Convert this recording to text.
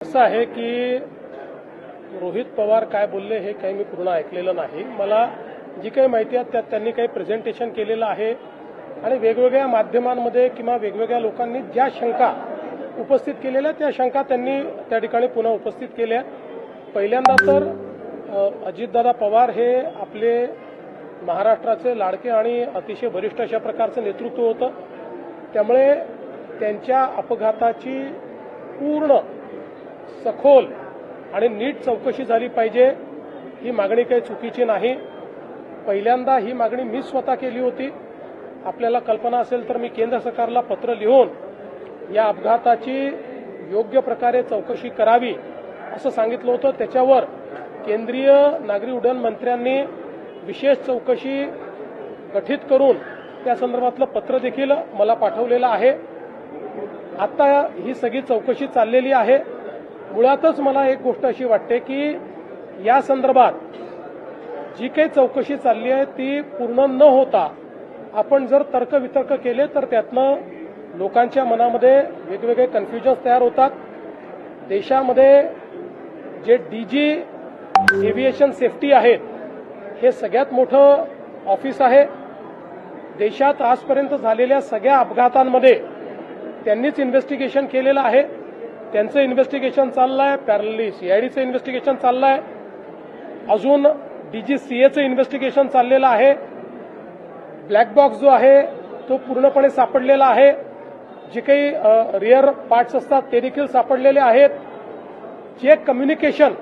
असं आहे की रोहित पवार काय बोलले हे काही मी पूर्ण ऐकलेलं नाही। मला जी काही माहिती आहे त्यात त्यांनी काही प्रेझेंटेशन केलेलं आहे आणि वेगवेगळ्या माध्यमांमध्ये किंवा वेगवेगळ्या लोकांनी ज्या शंका उपस्थित केलेल्या त्या शंका त्यांनी त्या ठिकाणी पुन्हा उपस्थित केल्या। पहिल्यांदा तर अजितदादा पवार हे आपले महाराष्ट्राचे लाडके आणि अतिशय वरिष्ठ अशा प्रकारचं नेतृत्व होतं, त्यामुळे त्यांच्या अपघाताची पूर्ण सखोल आणि नीट चौकशी झाली पाहिजे। ही मागणी काही चुकीची नाही। पहिल्यांदा ही मागणी मी स्वतः केली होती। आपल्याला कल्पना असेल तर मी केंद्र सरकारला पत्र लिहून या अपघाताची योग्य प्रकारे चौकशी करावी असं सांगितलं होतं। त्याच्यावर केंद्रीय नागरी उड्डाण मंत्र्यांनी विशेष चौकशी गठीत करून त्या संदर्भातलं पत्र देखील मला पाठवलेलं आहे। आता ही सगळी चौकशी चाललेली आहे। मुळातच मला एक गोष्ट अशी वाटते की या संदर्भात जी काही चौकशी चालली आहे ती पूर्ण न होता आपण जर तर्कवितर्क केले तर त्यातनं लोकांच्या मनामध्ये वेगवेगळे कन्फ्युजन्स तयार होतात। देशामध्ये जे डीजी एव्हिएशन सेफ्टी आहेत हे सगळ्यात मोठं ऑफिस आहे। देशात आजपर्यंत झालेल्या सगळ्या अपघातांमध्ये त्यांनीच इन्व्हेस्टिगेशन केलेलं आहे। त्यांचं इन्व्हेस्टिगेशन चाललंय, पॅरलली सीआयडीचं इन्व्हेस्टिगेशन चाललंय, अजून डीजीसीएचं इन्व्हेस्टिगेशन चाललेलं आहे। ब्लॅक बॉक्स जो आहे तो पूर्णपणे सापडलेला आहे। जे काही रिअर पार्ट्स असतात ते देखील सापडलेले आहेत। जे कम्युनिकेशन